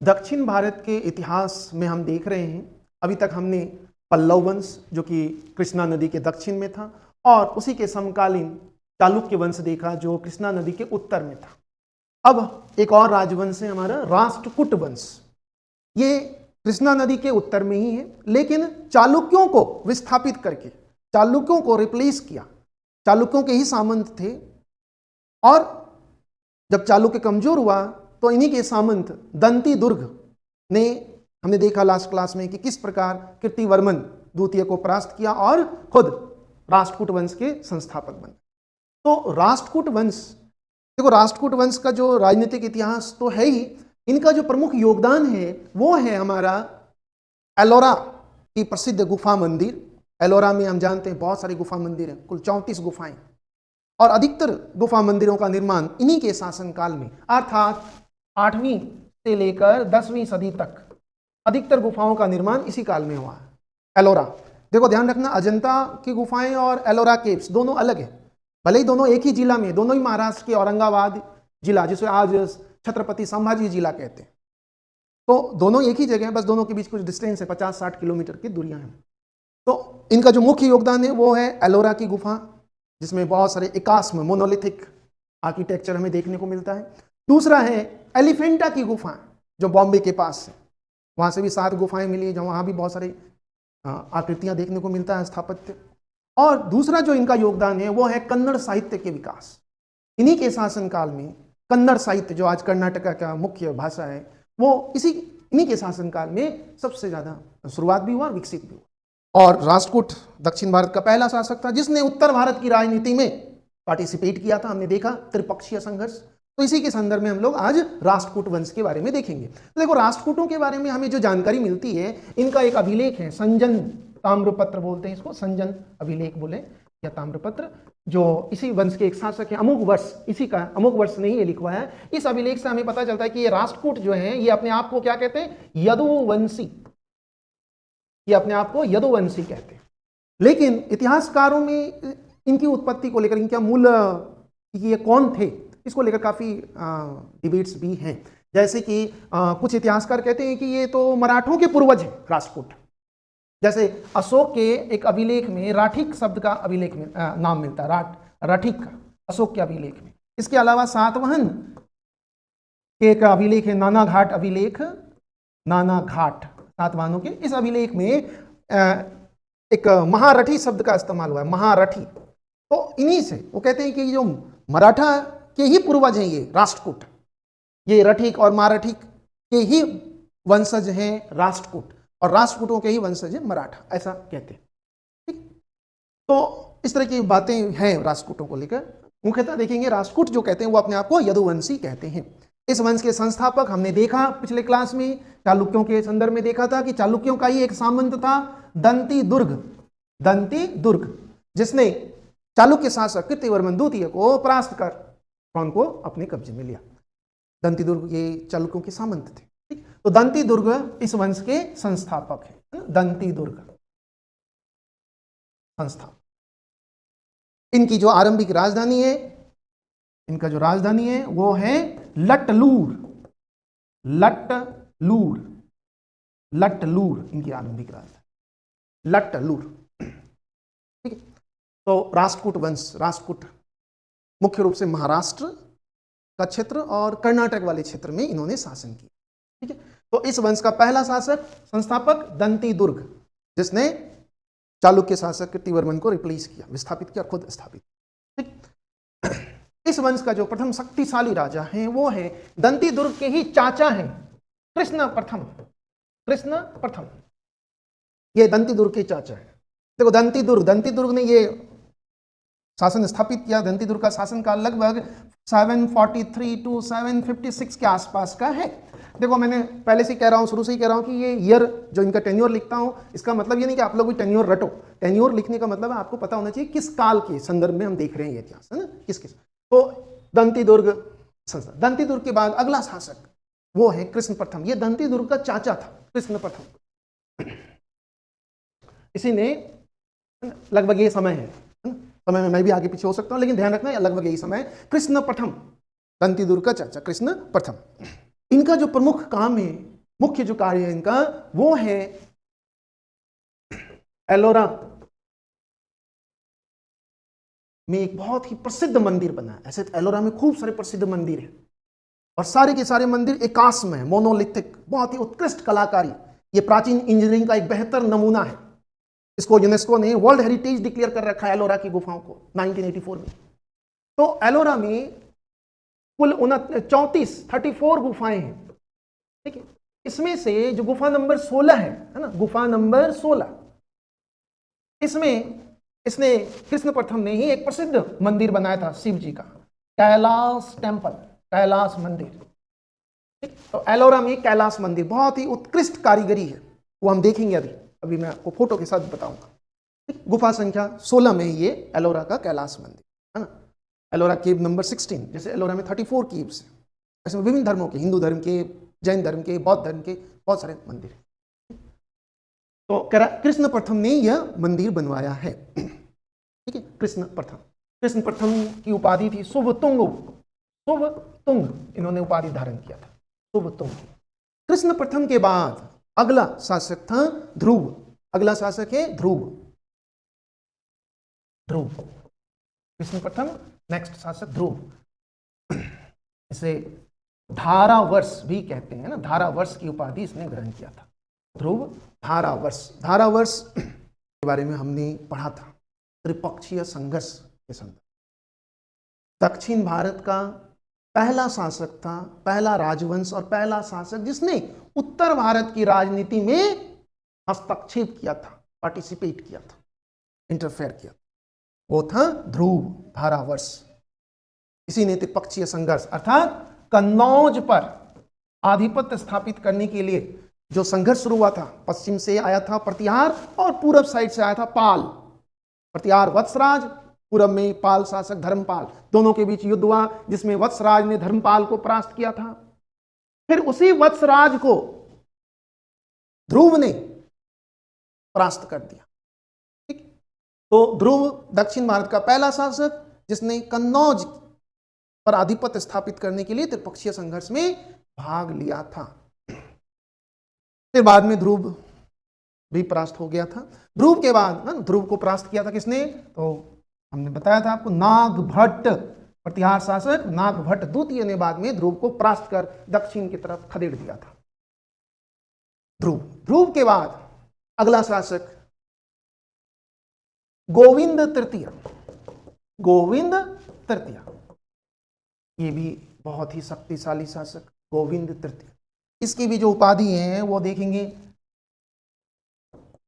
दक्षिण भारत के इतिहास में हम देख रहे हैं, अभी तक हमने पल्लव वंश जो कि कृष्णा नदी के दक्षिण में था, और उसी के समकालीन चालुक्य वंश देखा जो कृष्णा नदी के उत्तर में था। अब एक और राजवंश है हमारा राष्ट्रकूट वंश। ये कृष्णा नदी के उत्तर में ही है, लेकिन चालुक्यों को विस्थापित करके चालुक्यों को रिप्लेस किया। चालुक्यों के ही सामंत थे, और जब चालुक्य कमजोर हुआ तो इन्हीं के सामंत दंती दुर्ग ने, हमने देखा लास्ट क्लास में कि किस प्रकार कीर्तिवर्मन द्वितीय को परास्त किया और खुद राष्ट्रकूट वंश के संस्थापक बने। तो राष्ट्रकूट वंश, देखो राष्ट्रकूट वंश का जो राजनीतिक इतिहास तो है ही, इनका जो प्रमुख योगदान है वो है हमारा एलोरा की प्रसिद्ध गुफा मंदिर। एलोरा में हम जानते हैं बहुत सारे गुफा मंदिर हैं, कुल 34 गुफाएं, और अधिकतर गुफा मंदिरों का निर्माण इन्हीं के शासनकाल में, अर्थात 8वीं से लेकर 10वीं सदी तक अधिकतर गुफाओं का निर्माण इसी काल में हुआ है। एलोरा, देखो ध्यान रखना, अजंता की गुफाएं और एलोरा केव्स दोनों अलग है, भले ही दोनों एक ही जिला में, दोनों ही महाराष्ट्र के औरंगाबाद जिला, जिसे आज छत्रपति संभाजी जिला कहते हैं, तो दोनों एक ही जगह है, बस दोनों के बीच कुछ डिस्टेंस है, 50-60 किलोमीटर की दूरियां हैं। तो इनका जो मुख्य योगदान है वो है एलोरा की गुफा, जिसमें बहुत सारे एकास्म मोनोलिथिक आर्किटेक्चर हमें देखने को मिलता है। दूसरा है एलिफेंटा की गुफा जो बॉम्बे के पास है, वहां से भी 7 गुफाएं मिली, जहाँ वहां भी बहुत सारे आकृतियां देखने को मिलता है, स्थापत्य। और दूसरा जो इनका योगदान है वो है कन्नड़ साहित्य के विकास। इन्हीं के शासनकाल में कन्नड़ साहित्य, जो आज कर्नाटका का मुख्य भाषा है, वो इन्हीं के शासनकाल में सबसे ज्यादा शुरुआत भी हुआ और विकसित भी हुआ। और राष्ट्रकूट दक्षिण भारत का पहला शासक था जिसने उत्तर भारत की राजनीति में पार्टिसिपेट किया था। हमने देखा त्रिपक्षीय संघर्ष, तो इसी के संदर्भ में हम लोग आज राष्ट्रकूट वंश के बारे में देखेंगे। तो देखो राष्ट्रकूटों के बारे में हमें जो जानकारी मिलती है, इनका एक अभिलेख है, संजन ताम्रपत्र बोलते हैं इसको, संजन अभिलेख बोले या ताम्रपत्र, जो इसी वंश के एक शासक है, अमुक वर्ष, इसी का अमुक वर्ष नहीं ये लिखवा है। इस अभिलेख से हमें पता चलता है कि ये राष्ट्रकूट जो है ये अपने आप को क्या कहते हैं, यदुवंशी, ये अपने आप को यदुवंशी कहते हैं। लेकिन इतिहासकारों में इनकी उत्पत्ति को लेकर, इनका मूल ये कौन थे, इसको लेकर काफी डिबेट्स भी हैं। जैसे कि कुछ इतिहासकार कहते हैं कि ये तो मराठों के पूर्वज हैं राष्ट्रकूट। जैसे अशोक के एक अभिलेख में राठिक शब्द का अभिलेख में नाम मिलता है, राठिक का, अशोक के अभिलेख में। इसके अलावा सातवाहन के एक अभिलेख है, नाना घाट अभिलेख, नाना घाट सातवाहनों के, इस अभिलेख में एक महारठी शब्द का इस्तेमाल हुआ है, महारठी। तो इन्हीं से वो कहते हैं कि जो मराठा के ही पूर्वज हैं ये राष्ट्रकूट, ये रठिक और माराठिक के ही वंशज हैं राष्ट्रकूट, और राष्ट्रकूटों के ही वंशज हैं मराठा, ऐसा कहते हैं। ठीक, तो इस तरह की बातें हैं राष्ट्रकूटों को लेकर। मुख्यतः देखेंगे राष्ट्रकूट जो कहते हैं वो अपने आप को यदुवंशी कहते हैं। इस वंश के संस्थापक हमने देखा पिछले क्लास में, चालुक्यों के संदर्भ में देखा था कि चालुक्यों का ही एक सामंत था दंती दुर्ग, दंती दुर्ग, जिसने चालुक्य शासक कीर्तिवर्मन द्वितीय को परास्त कर कौन को अपने कब्जे में लिया। दंती दुर्ग ये चालुक्यों के सामंत थे। ठीक, तो दंती दुर्ग इस वंश के संस्थापक है, दंती दुर्ग संस्थापक। इनकी जो आरंभिक राजधानी है, इनका जो राजधानी है वो है लट्टलूर, लट्टलूर, लट्टलूर इनकी आरंभिक राजधानी, लट्टलूर। ठीक है, तो राष्ट्रकूट वंश, राष्ट्रकूट मुख्य रूप से महाराष्ट्र का क्षेत्र और कर्नाटक वाले क्षेत्र में इन्होंने शासन किया। ठीक है, तो इस वंश का पहला शासक संस्थापक दंती दुर्ग, जिसने चालुक्य शासक कीर्तिवर्मन को रिप्लेस किया, विस्थापित किया, खुद स्थापित। ठीक, इस वंश का जो प्रथम शक्तिशाली राजा है वो है दंती दुर्ग के ही चाचा हैं कृष्ण प्रथम, कृष्ण प्रथम, ये दंती दुर्ग के चाचा है। देखो दंती दुर्ग ने ये शासन स्थापित किया। दंती दुर्ग का शासनकाल लगभग 743 to 756 के आसपास का है। देखो मैंने पहले से कह रहा हूँ, शुरू से ही कह रहा हूँ कि ये ईयर जो इनका टेन्योर लिखता हूँ, इसका मतलब ये नहीं कि आप लोग भी टेन्योर रटो। टेन्योर लिखने का मतलब है आपको पता होना चाहिए किस काल के संदर्भ में हम देख रहे हैं ये इतिहास, है ना, किस। तो दंती दुर्ग संस्था, दंती दुर्ग के बाद अगला शासक वो है कृष्ण प्रथम। ये दंती दुर्ग का चाचा था कृष्ण प्रथम। इसी ने लगभग ये समय है, समय में मैं भी आगे पीछे हो सकता हूं, लेकिन ध्यान रखना लगभग यही समय, कृष्ण प्रथम, दंती दुर्ग का चाचा कृष्ण प्रथम। इनका जो प्रमुख काम है मुख्य जो कार्य है इनका वो है एलोरा में एक बहुत ही प्रसिद्ध मंदिर बना है। ऐसे तो एलोरा में खूब सारे प्रसिद्ध मंदिर हैं और सारे के सारे मंदिर एकास में है, मोनोलिथिक, बहुत ही उत्कृष्ट कलाकारी। ये प्राचीन इंजीनियरिंग का एक बेहतर नमूना है। इसको यूनेस्को ने वर्ल्ड हेरिटेज डिक्लेयर कर रखा है एलोरा की गुफाओं को 1984 में। तो एलोरा में कुल 34 गुफाएं हैं, ठीक है। इसमें से जो गुफा नंबर 16 है ना, गुफा नंबर 16, इसमें इसने कृष्ण प्रथम ने ही एक प्रसिद्ध मंदिर बनाया था शिव जी का, कैलाश टेम्पल, कैलाश मंदिर। ठीक, तो एलोरा में कैलाश मंदिर बहुत ही उत्कृष्ट कारीगरी है, वो हम देखेंगे अभी मैं आपको फोटो के साथ बताऊंगा। गुफा संख्या 16 में ये एलोरा का कैलाश मंदिर है ना। एलोरा केव नंबर 16, जैसे एलोरा में 34 केव्स हैं, ऐसे विभिन्न धर्मों के, हिंदू धर्म के, जैन धर्म के, बौद्ध धर्म के बहुत सारे मंदिर हैं। तो कृष्ण प्रथम ने यह मंदिर बनवाया है, ठीक है। कृष्ण प्रथम की उपाधि थी शुभ तुंग, इन्होंने उपाधि धारण किया था, शुभ तुंग। कृष्ण प्रथम के बाद अगला शासक था ध्रुव, अगला शासक है ध्रुव। कृष्ण प्रथम, नेक्स्ट शासक ध्रुव। इसे धारावर्ष भी कहते हैं ना, धारावर्ष की उपाधि इसने ग्रहण किया था, ध्रुव धारावर्ष के बारे में हमने पढ़ा था त्रिपक्षीय संघर्ष के संदर्भ। दक्षिण भारत का पहला शासक था, पहला राजवंश और पहला शासक जिसने उत्तर भारत की राजनीति में हस्तक्षेप किया था, पार्टिसिपेट किया था, इंटरफेयर किया था, वो था ध्रुव धारावर्ष। इसी ने त्रिपक्षीय संघर्ष अर्थात कन्नौज पर आधिपत्य स्थापित करने के लिए जो संघर्ष शुरू हुआ था, पश्चिम से आया था प्रतिहार और पूरब साइड से आया था पाल। प्रतिहार वत्सराज, पूरब में पाल शासक धर्मपाल, दोनों के बीच युद्ध हुआ जिसमें वत्सराज ने धर्मपाल को परास्त किया था। फिर उसी वत्सराज को ध्रुव ने परास्त कर दिया, ठीक। तो ध्रुव दक्षिण भारत का पहला शासक जिसने कन्नौज पर आधिपत्य स्थापित करने के लिए त्रिपक्षीय संघर्ष में भाग लिया था। फिर बाद में ध्रुव भी परास्त हो गया था। ध्रुव के बाद ध्रुव को परास्त किया था किसने, तो हमने बताया था आपको, नागभट्ट, प्रतिहार शासक नागभट्ट द्वितीय ने बाद में ध्रुव को परास्त कर दक्षिण की तरफ खदेड़ दिया था। ध्रुव के बाद अगला शासक गोविंद तृतीय, ये भी बहुत ही शक्तिशाली शासक गोविंद तृतीय। इसकी भी जो उपाधि है वो देखेंगे,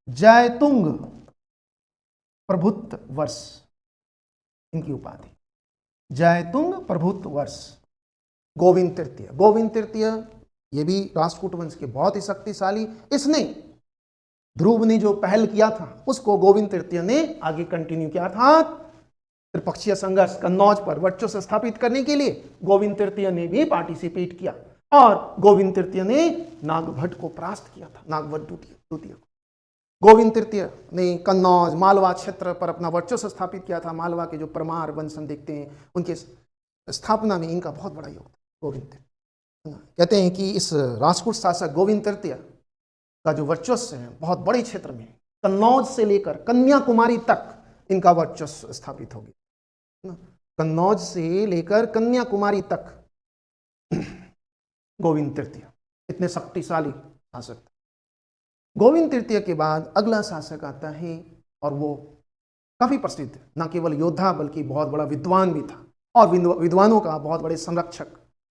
जयतुंग प्रभुत्व वर्ष, इनकी उपाधि जयतुंग प्रभुत्व वर्ष। गोविंद तृतीय ये भी राष्ट्रकूट वंश के बहुत ही शक्तिशाली, इसने ध्रुव ने जो पहल किया था उसको गोविंद तृतीय ने आगे कंटिन्यू किया था। त्रिपक्षीय संघर्ष कन्नौज पर वर्चस्व स्थापित करने के लिए गोविंद तृतीय ने भी पार्टिसिपेट किया और गोविंद तृतीय ने नागभट्ट को परास्त किया था, नागभट्ट द्वितीय को। गोविंद तृतीय ने कन्नौज मालवा क्षेत्र पर अपना वर्चस्व स्थापित किया था। मालवा के जो परमार वंश हम देखते हैं उनके स्थापना में इनका बहुत बड़ा योगदान। गोविंद तृतीय कहते हैं कि इस राष्ट्रकूट शासक गोविंद तृतीय का जो वर्चस्व है बहुत बड़े क्षेत्र में, कन्नौज से लेकर कन्याकुमारी तक इनका वर्चस्व स्थापित हो गया। कन्नौज से लेकर कन्याकुमारी तक गोविंद तृतीय इतने शक्तिशाली शासक। गोविंद तृतीय के बाद अगला शासक आता है और वो काफी प्रसिद्ध, न केवल योद्धा बल्कि बहुत बड़ा विद्वान भी था और विद्वानों का बहुत बड़े संरक्षक,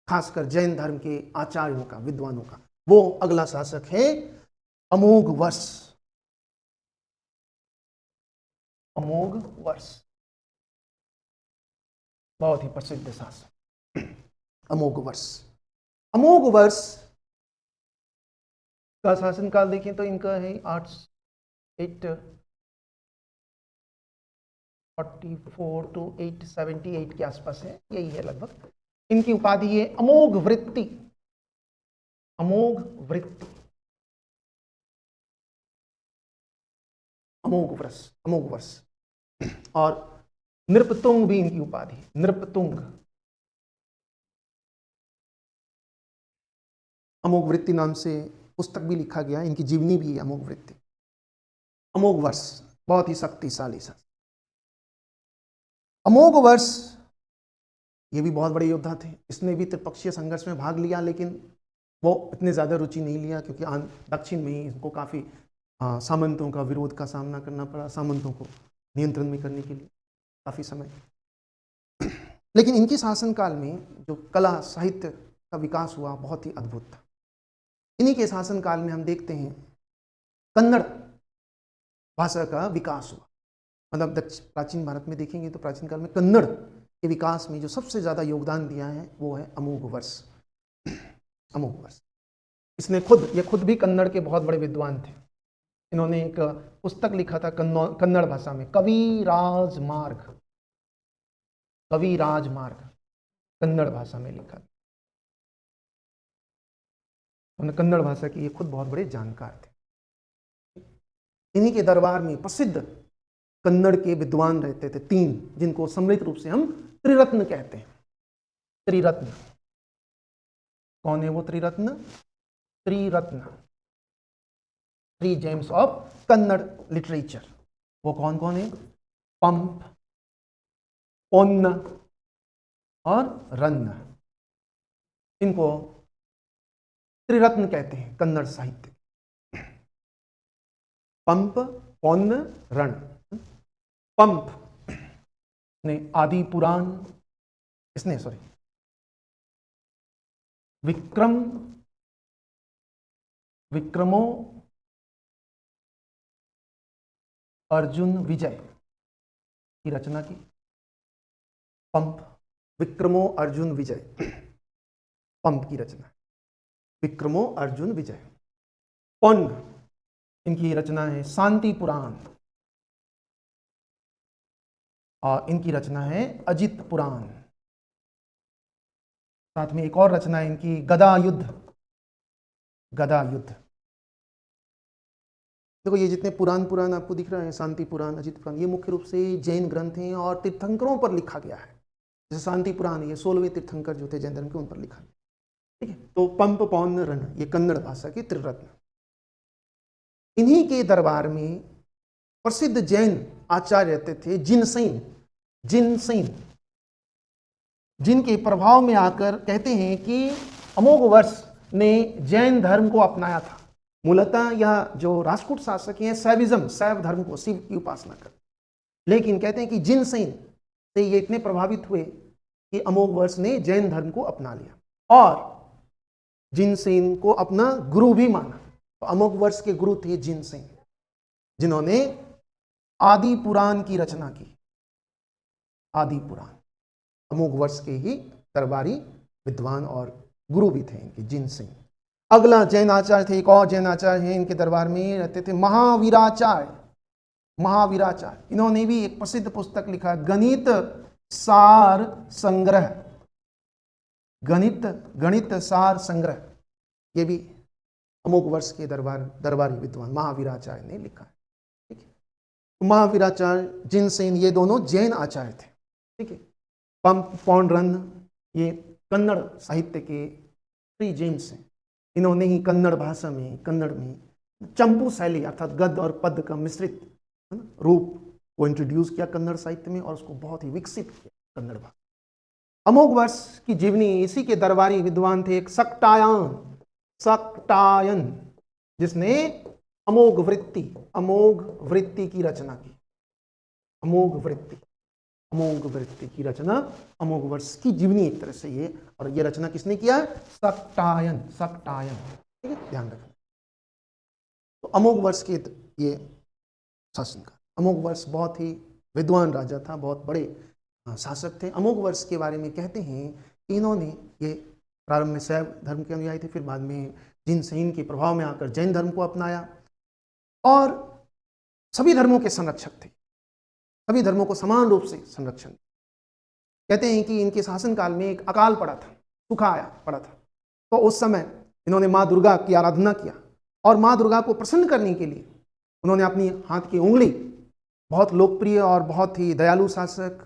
खासकर जैन धर्म के आचार्यों का, विद्वानों का। वो अगला शासक है अमोघवर्ष। अमोघवर्ष बहुत ही प्रसिद्ध शासक अमोघवर्ष। अमोघवर्ष का शासनकाल देखें तो इनका है 844 to 878 के आसपास है, यही है लगभग। इनकी उपाधि है अमोघ वृत्ति, अमोघवर्ष। और नृपतुंग भी इनकी उपाधि है, नृपतुंग। अमोघ वृत्ति नाम से पुस्तक भी लिखा गया, इनकी जीवनी भी है अमोघ वृत्ति। अमोघ वर्ष बहुत ही शक्तिशाली शासक। अमोघ वर्ष ये भी बहुत बड़े योद्धा थे, इसने भी त्रिपक्षीय संघर्ष में भाग लिया, लेकिन वो इतने ज़्यादा रुचि नहीं लिया क्योंकि दक्षिण में ही इनको काफ़ी सामंतों का विरोध का सामना करना पड़ा, सामंतों को नियंत्रण में करने के लिए काफ़ी समय। लेकिन इनके शासनकाल में जो कला साहित्य का विकास हुआ बहुत ही अद्भुत था। इन्हीं के शासनकाल में हम देखते हैं कन्नड़ भाषा का विकास हुआ। मतलब प्राचीन भारत में देखेंगे तो प्राचीन काल में कन्नड़ के विकास में जो सबसे ज़्यादा योगदान दिया है वो है अमोघ वर्ष। अमोघ वर्ष इसने ये खुद भी कन्नड़ के बहुत बड़े विद्वान थे। इन्होंने एक पुस्तक लिखा था कन्नड़ भाषा में, कविराज मार्ग। कविराज मार्ग कन्नड़ भाषा में लिखा। उन्होंने कन्नड़ भाषा की ये खुद बहुत बड़े जानकार थे। इन्हीं के दरबार में प्रसिद्ध कन्नड़ के विद्वान रहते थे 3, जिनको सम्मिलित रूप से हम त्रिरत्न कहते हैं। त्रिरत्न कौन है वो त्रिरत्न? त्रिरत्न, 3 जेम्स ऑफ कन्नड़ लिटरेचर। वो कौन कौन है? पंप, पोन्न और रन्न। इनको त्रिरत्न कहते हैं कन्नड़ साहित्य। पंप, पोन्न, रण। पंप ने आदि पुराण, इसने विक्रमो अर्जुन विजय की रचना की। पंप, विक्रमो अर्जुन विजय, पंप की रचना, विक्रमो अर्जुन विजय। पोन्न इनकी रचना है शांति पुराण, और इनकी रचना है अजित पुराण। साथ में एक और रचना है इनकी गदा युद्ध। गदा युद्ध। देखो ये जितने पुराण आपको दिख रहे हैं, शांति पुराण, अजित पुराण, ये मुख्य रूप से जैन ग्रंथ हैं और तीर्थंकरों पर लिखा गया है। जैसे शांति पुराण ये 16वें तीर्थंकर जो थे जैन धर्म के, उन पर लिखा गया। ठीक है, तो पंप, पौन्न, रण ये कन्नड़ भाषा के त्रिरत्न। इन्हीं के दरबार में प्रसिद्ध जैन आचार्य रहते थे जिनसेन। जिनके प्रभाव में आकर कहते हैं कि अमोघ वर्ष ने जैन धर्म को अपनाया था। मूलतः यह जो राष्ट्रकूट शासक हैं शैविज्म, शैव धर्म को, शिव की उपासना कर, लेकिन कहते हैं कि जिनसेन से ये इतने प्रभावित हुए कि अमोघ वर्ष ने जैन धर्म को अपना लिया और जिनसेन को अपना गुरु भी माना। तो अमोघ वर्ष के गुरु थे जिनसेन, जिन्होंने आदि पुराण की रचना की। आदि पुराण अमोघ वर्ष के ही दरबारी विद्वान और गुरु भी थे इनके, जिनसेन। अगला जैन आचार्य थे, एक और जैन आचार्य हैं इनके दरबार में रहते थे, महावीराचार्य। महावीराचार्य इन्होंने भी एक प्रसिद्ध पुस्तक लिखा, गणित सार संग्रह। गणित सार संग्रह, ये भी अमोघ वर्ष के दरबारी विद्वान महावीराचार्य ने लिखा है। ठीक है, महावीराचार्य, जिनसेन ये दोनों जैन आचार्य थे। ठीक है, पंप, पौंड, रन्न ये कन्नड़ साहित्य के 3 जेम्स हैं। इन्होंने ही कन्नड़ भाषा में, कन्नड़ में चंपू शैली अर्थात गद्य और पद्य का मिश्रित रूप को इंट्रोड्यूस किया कन्नड़ साहित्य में और उसको बहुत ही विकसित किया कन्नड़ भाषा। अमोघ वर्ष की जीवनी, इसी के दरबारी विद्वान थे एक सक्टायन, जिसने अमोघ वृत्ति की रचना की। अमोघ वृत्ति की रचना, अमोघ वर्ष की जीवनी एक तरह से ये, और ये रचना किसने किया? सक्टायन। ठीक है, ध्यान रखना। तो अमोघ वर्ष के ये शासनकाल, अमोघ वर्ष बहुत ही विद्वान राजा था, बहुत बड़े शासक थे। अमोघ वर्ष के बारे में कहते हैं कि इन्होंने, ये प्रारंभ में शैव धर्म के अनुयायी थे, फिर बाद में जिनसेन के प्रभाव में आकर जैन धर्म को अपनाया और सभी धर्मों के संरक्षक थे, सभी धर्मों को समान रूप से संरक्षण। कहते हैं कि इनके शासनकाल में एक अकाल पड़ा था, सूखा पड़ा था, तो उस समय इन्होंने माँ दुर्गा की आराधना किया और माँ दुर्गा को प्रसन्न करने के लिए उन्होंने अपनी हाथ की उंगली, बहुत लोकप्रिय और बहुत ही दयालु शासक,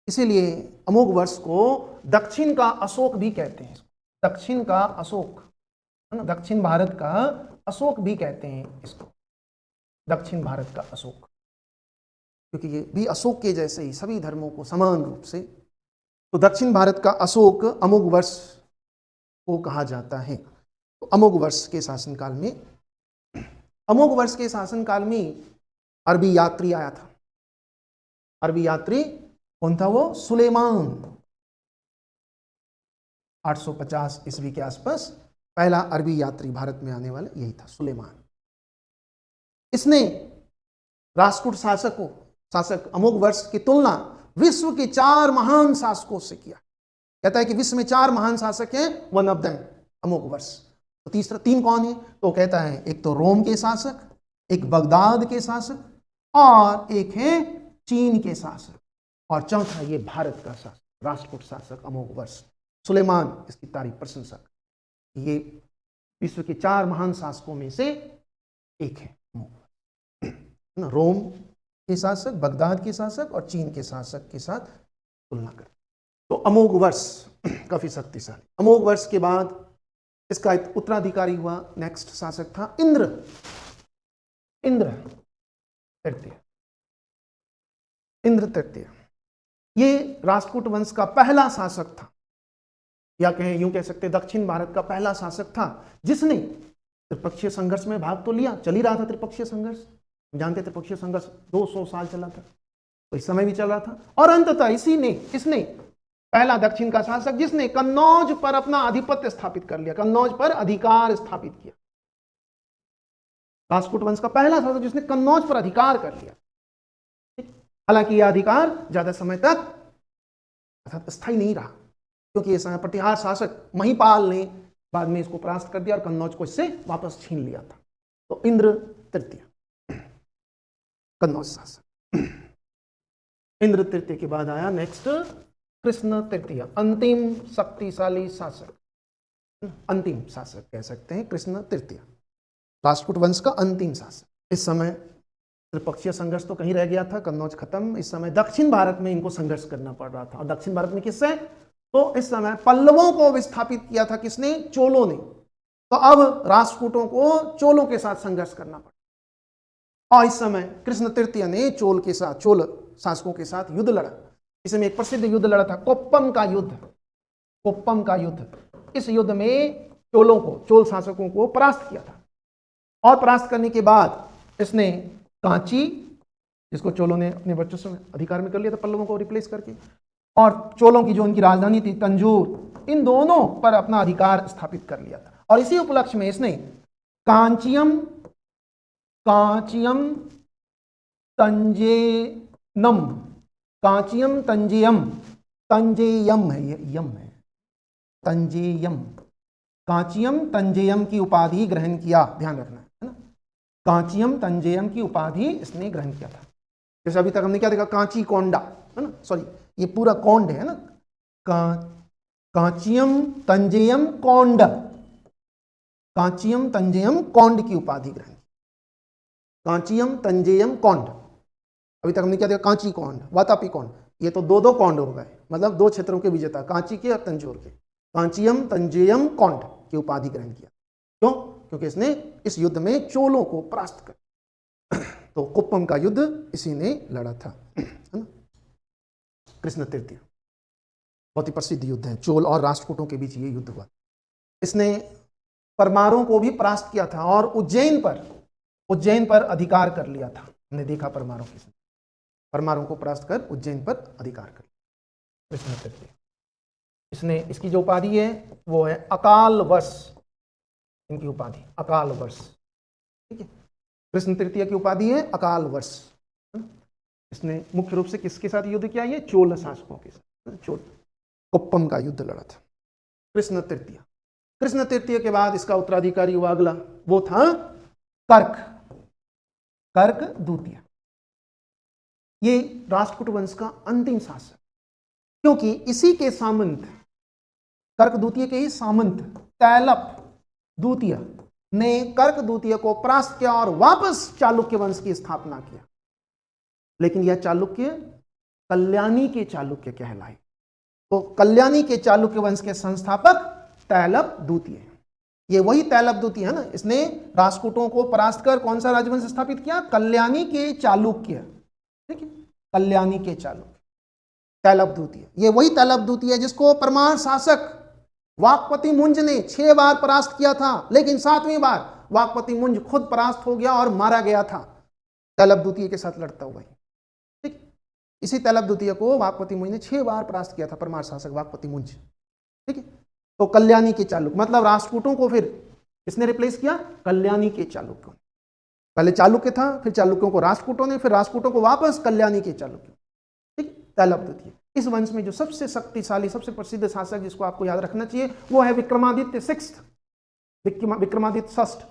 इसीलिए अमोघ वर्ष को दक्षिण का अशोक भी कहते हैं। दक्षिण का अशोक, है ना। दक्षिण भारत का अशोक भी कहते हैं इसको, दक्षिण भारत का अशोक, क्योंकि ये भी अशोक के जैसे ही सभी धर्मों को समान रूप से। तो दक्षिण भारत का अशोक अमोघ वर्ष को कहा जाता है। तो अमोघ वर्ष के शासनकाल में, अमोघ वर्ष के शासनकाल में अरबी यात्री आया था। अरबी यात्री कौन था? वो सुलेमान। 850 ईस्वी के आसपास पहला अरबी यात्री भारत में आने वाला यही था, सुलेमान। इसने राष्ट्रकूट शासक अमोघ वर्ष की तुलना विश्व के 4 महान शासकों से किया। कहता है कि विश्व में 4 महान शासक हैं, वन ऑफ देम अमोघ वर्ष। तो तीसरा 3 कौन है? तो कहता है एक तो रोम के शासक, एक बगदाद के शासक, और एक है चीन के शासक, और चौथा ये भारत का शासक, राष्ट्रकूट शासक अमोघ वर्ष। सुलेमान इसकी तारीफ प्रशंसा, ये विश्व के 4 महान शासकों में से एक है। रोम के शासक, बगदाद के शासक और चीन के शासक के साथ तुलना कर। तो अमोघ वर्ष काफी शक्तिशाली। अमोघ वर्ष के बाद इसका एक उत्तराधिकारी हुआ, नेक्स्ट शासक था इंद्र तृतीय। इंद्र तृतीय ये राष्ट्रकूट वंश का पहला शासक था, या कहें यूं कह सकते दक्षिण भारत का पहला शासक था जिसने त्रिपक्षीय संघर्ष में भाग तो लिया। चल ही रहा था त्रिपक्षीय संघर्ष, जानते त्रिपक्षीय संघर्ष 200 साल चला था, तो इस समय भी चल रहा था। और अंततः इसने पहला दक्षिण का शासक जिसने कन्नौज पर अपना आधिपत्य स्थापित कर लिया, कन्नौज पर अधिकार स्थापित किया। राष्ट्रकूट वंश का पहला शासक जिसने कन्नौज पर अधिकार कर लिया। हालांकि यह अधिकार ज्यादा समय तक अर्थात स्थायी नहीं रहा, क्योंकि ये समय प्रतिहार शासक महिपाल ने बाद में इसको परास्त कर दिया और कन्नौज को इससे वापस छीन लिया था। तो इंद्र तृतीय कन्नौज शासक। इंद्र तृतीय के बाद आया नेक्स्ट कृष्ण तृतीय, अंतिम शक्तिशाली शासक, अंतिम शासक कह सकते हैं कृष्ण तृतीय, राष्ट्रकूट वंश का अंतिम शासक। इस समय त्रिपक्षीय संघर्ष तो कहीं रह गया था, कन्नौज खत्म। इस समय दक्षिण भारत में इनको संघर्ष करना पड़ रहा था, और दक्षिण भारत में किससे? तो इस समय पल्लवों को विस्थापित किया था किसने? चोलों ने। तो अब राष्ट्रकूटों को चोलों के साथ संघर्ष करना पड़ा, और इस समय कृष्ण तृतीय ने चोल शासकों के साथ युद्ध लड़ा। इसमें एक प्रसिद्ध युद्ध लड़ा था, कोप्पम का युद्ध। इस युद्ध में चोल शासकों को परास्त किया था, और परास्त करने के बाद इसने कांची, जिसको चोलों ने अपने वर्चस्व में अधिकार में कर लिया था पल्लवों को रिप्लेस करके, और चोलों की जो उनकी राजधानी थी तंजूर, इन दोनों पर अपना अधिकार स्थापित कर लिया था। और इसी उपलक्ष्य में इसने कांचियम तंजेयम की उपाधि ग्रहण किया। ध्यान रखना है ना, कांचियम तंजेयम की उपाधि इसने ग्रहण किया था। जैसे अभी तक हमने क्या देखा? कांची कोंडा, है ना, सॉरी ये पूरा कौंड है ना, कांचियम तंजेयम कौंड, कांचियम तंजेयम कौंड की उपाधि ग्रहण, कांचियम तंजेयम कौंड। अभी तक हमने क्या देखा? कांची कौंड, वातापी कौंड, ये तो 2 कौंड हो गए, मतलब 2 क्षेत्रों के विजेता, कांची के और तंजौर के। कांचियम तंजेयम कौंड की उपाधि ग्रहण किया। क्यों? क्योंकि इसने इस युद्ध में चोलों को परास्त कर, तो कुप्पम का युद्ध इसी ने लड़ा था, है ना। कृष्ण तृतीय बहुत ही प्रसिद्ध युद्ध है, चोल और राष्ट्रकूटों के बीच ये युद्ध हुआ। इसने परमारों को भी परास्त किया था, और उज्जैन पर अधिकार कर लिया था। हमने देखा परमारों को परास्त कर उज्जैन पर अधिकार कर लिया कृष्ण तृतीय। इसने, इसकी जो उपाधि है वो है अकाल वर्ष, इनकी उपाधि अकाल वर्ष, ठीक है। कृष्ण तृतीय की उपाधि है अकाल वर्ष। इसने मुख्य रूप से किसके साथ युद्ध किया? ये चोल शासकों के साथ, चोल कुप्पम का युद्ध लड़ा था कृष्ण तृतीय। कृष्ण तृतीय के बाद इसका उत्तराधिकारी हुआ अगला, वो था कर्क द्वितीय। ये राष्ट्रकूट वंश का अंतिम शासक, क्योंकि इसी के सामंत, कर्क द्वितीय के ही सामंत तैलप द्वितीय ने कर्क द्वितीय को परास्त किया और वापस चालुक्य वंश की स्थापना किया। लेकिन यह चालुक्य कल्याणी के चालुक्य कहलाए। तो कल्याणी के चालुक्य वंश के संस्थापक तैलप द्वितीय। ये वही तैलबदूती है ना, इसने राष्ट्रकूटों को परास्त कर कौन सा राजवंश स्थापित किया? कल्याणी के चालुक्य। ठीक है, कल्याणी के चालुक्य तैलबदूती है। ये वही तैलबदूती है जिसको परमार शासक वाकपति मुंज ने 6 बार परास्त किया था, लेकिन 7वीं बार वाकपति मुंज खुद परास्त हो गया और मारा गया था तैलबदूती के साथ लड़ता हुआ। ठीक, इसी तैलबदूती को वाकपति मुंज ने 6 बार परास्त किया था, परमार शासक वाकपति मुंज। ठीक है, तो कल्याणी के चालुक्य मतलब राष्ट्रकूटों को फिर किसने रिप्लेस किया? कल्याणी के चालुक्यों। पहले चालुक्य था, फिर चालुक्यों को राष्ट्रकूटों ने, फिर राष्ट्रकूटों को वापस कल्याणी के चालुक्य। ठीक, तैलबदूती। इस वंश में जो सबसे शक्तिशाली, सबसे प्रसिद्ध शासक जिसको आपको याद रखना चाहिए वो है विक्रमादित्य सिक्स्थ, विक्रमादित्य षष्ठ,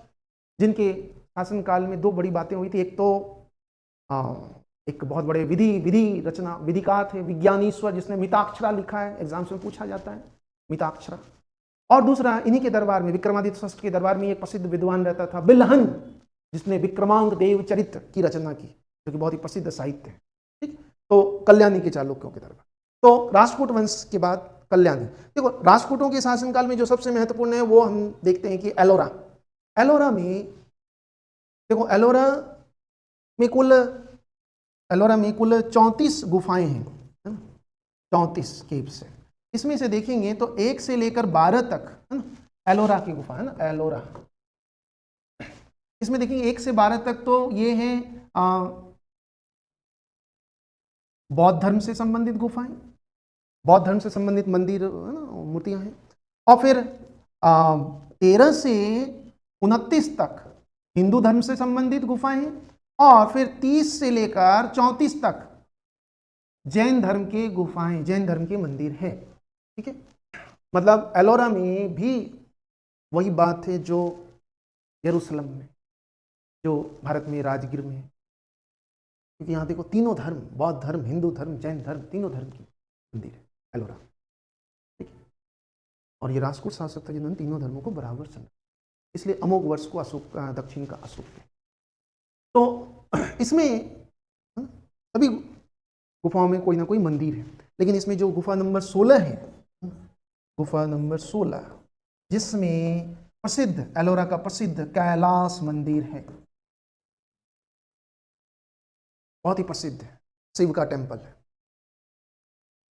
जिनके शासनकाल में 2 बड़ी बातें हुई थी। एक तो एक बहुत बड़े विधि रचना विधिकार थे, विज्ञानीश्वर, जिसने मिताक्षरा लिखा है, एग्जाम्स में पूछा जाता है मिताक्षरा। और दूसरा, इन्हीं के दरबार में, विक्रमादित्य षष्ठ के दरबार में एक प्रसिद्ध विद्वान रहता था बिल्हन, जिसने विक्रमांक देव चरित्र की रचना की, जो कि बहुत ही प्रसिद्ध साहित्य है। ठीक, तो कल्याणी के चालुक्यों के दरबार। तो राष्ट्रकूट वंश के बाद कल्याणी। देखो, राष्ट्रकूटों के शासनकाल में जो सबसे महत्वपूर्ण है वो हम देखते हैं कि एलोरा। एलोरा में देखो, एलोरा में कुल 34 गुफाएं हैं, 34 केव्स है। इसमें से देखेंगे तो 1 से लेकर 12 तक है ना एलोरा की गुफा है ना, एलोरा। इसमें देखेंगे 1 से 12 तक तो ये है बौद्ध धर्म से संबंधित गुफाएं, बौद्ध धर्म से संबंधित मंदिर है ना, मूर्तियां हैं। और फिर 13 से 29 तक हिंदू धर्म से संबंधित गुफाएं हैं, और फिर 30 से लेकर 34 तक जैन धर्म के गुफाएं, जैन धर्म के मंदिर है। ठीक है, मतलब एलोरा में भी वही बात है जो यरूशलेम में, जो भारत में राजगीर में है। क्योंकि यहाँ देखो तीनों धर्म, बौद्ध धर्म, हिंदू धर्म, जैन धर्म, तीनों धर्म की मंदिर है एलोरा। ठीक है, और ये राष्ट्रकूट शासक था जिन्होंने तीनों धर्मों को बराबर समझा, इसलिए अमोघ वर्ष को अशोक दक्षिण का अशोक है। तो इसमें सभी गुफाओं में कोई ना कोई मंदिर है, लेकिन इसमें जो गुफा नंबर 16 है, गुफा नंबर 16, जिसमें प्रसिद्ध एलोरा का प्रसिद्ध कैलाश मंदिर है, बहुत ही प्रसिद्ध है, शिव का टेम्पल है।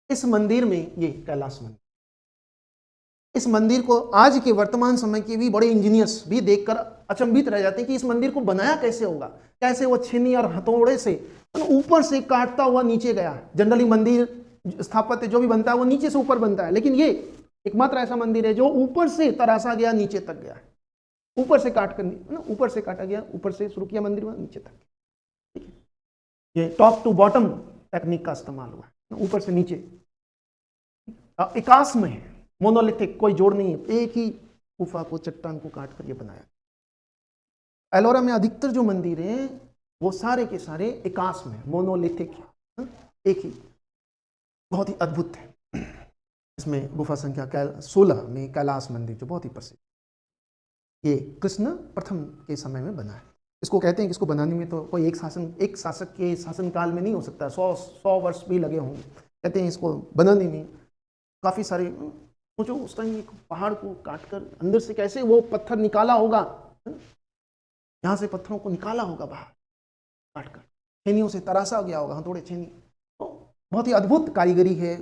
इस मंदिर में, ये कैलाश मंदिर, इस मंदिर को आज के वर्तमान समय के भी बड़े इंजीनियर्स भी देखकर अचंभित रह जाते हैं कि इस मंदिर को बनाया कैसे होगा, कैसे वो छेनी और हथौड़े से ऊपर से काटता हुआ नीचे गया। जनरली मंदिर स्थापत्य जो भी बनता है वो नीचे से ऊपर बनता है, लेकिन ये एकमात्र ऐसा मंदिर है जो ऊपर से तराशा गया, नीचे तक गया है। ऊपर से काट कर, ऊपर से काटा गया, ऊपर से शुरू किया मंदिर, नीचे तक। ठीक है, ये टॉप टू बॉटम टेक्निक का इस्तेमाल हुआ है, ऊपर से नीचे। एकास में है, मोनोलिथिक, कोई जोड़ नहीं है, एक ही गुफा को, चट्टान को काट कर ये बनाया। एलोरा में अधिकतर जो मंदिर हैं वो सारे के सारे एकास में, मोनोलिथिक है, एक ही, बहुत ही अद्भुत है। इसमें गुफा संख्या 16 में कैलाश मंदिर जो बहुत ही प्रसिद्ध, ये कृष्ण प्रथम के समय में बना है। इसको कहते हैं कि इसको बनाने में तो कोई एक शासक के शासनकाल में नहीं हो सकता, 100 वर्ष भी लगे होंगे। कहते हैं इसको बनाने में काफ़ी सारे, सोचो उस टाइम एक पहाड़ को काटकर अंदर से कैसे वो पत्थर निकाला होगा, यहाँ से पत्थरों को निकाला होगा बाहर काटकर, छेनियों से तराशा गया होगा, हथौड़े छेनी, तो बहुत ही अद्भुत कारीगरी है।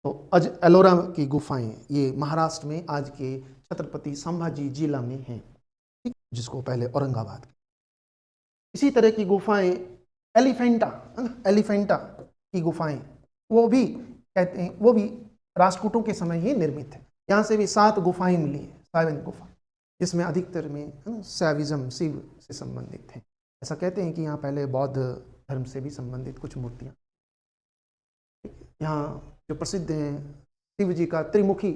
तो आज एलोरा की गुफाएं ये महाराष्ट्र में आज के छत्रपति संभाजी जिला में हैं, ठीक, जिसको पहले औरंगाबाद की। इसी तरह की गुफाएं एलिफेंटा की गुफाएं, वो भी कहते हैं, वो भी राष्ट्रकूटों के समय ही निर्मित है। यहाँ से भी 7 गुफाएं मिली हैं, 7 गुफा, जिसमें अधिकतर में शैविज्म, शिव से संबंधित है। ऐसा कहते हैं कि यहाँ पहले बौद्ध धर्म से भी संबंधित कुछ मूर्तियाँ। यहाँ जो प्रसिद्ध हैं, शिव जी का त्रिमुखी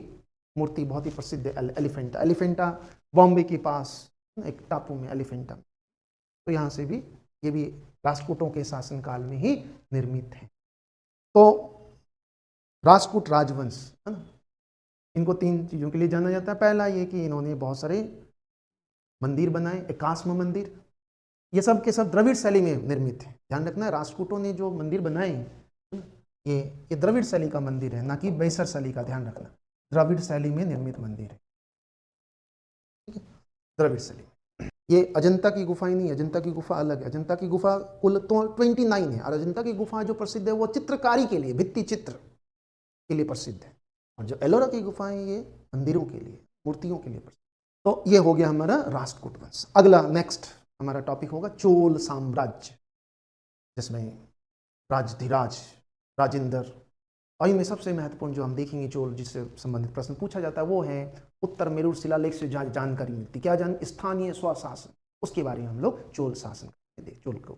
मूर्ति बहुत ही प्रसिद्ध है, एलिफेंटा बॉम्बे के पास एक टापू में एलिफेंटा, तो यहाँ से भी ये भी राष्ट्रकूटों के शासनकाल में ही निर्मित है। तो राष्ट्रकूट राजवंश है ना, इनको 3 चीज़ों के लिए जाना जाता है। पहला ये कि इन्होंने बहुत सारे मंदिर बनाए, एकाश्म मंदिर, ये सब के सब द्रविड़ शैली में निर्मित है। ध्यान रखना है, राष्ट्रकूटों ने जो मंदिर बनाए हैं ये द्रविड़ शैली का मंदिर है, ना कि बैसर शैली का। ध्यान रखना, द्रविड़ शैली में निर्मित मंदिर है। द्रविड़ शैली में। ये अजंता की गुफाएं नहीं, अजंता की गुफा अलग है। अजंता की गुफा कुल तो 29 है, और अजंता की गुफा जो प्रसिद्ध है वो चित्रकारी के लिए, भित्ति चित्र के लिए प्रसिद्ध है। और जो एलोरा की गुफाएं ये मंदिरों के लिए, मूर्तियों के लिए प्रसिद्ध। तो ये हो गया हमारा राष्ट्रकूट वंश। अगला नेक्स्ट हमारा टॉपिक होगा चोल साम्राज्य, जिसमें राजधिराज, राजेंद्र, और इनमें सबसे महत्वपूर्ण जो हम देखेंगे चोल जिससे संबंधित प्रश्न पूछा जाता है वो है उत्तर मेरूर शिलालेख से जानकारी मिलती। क्या स्थानीय स्वशासन, उसके बारे में हम लोग चोल शासन चोल को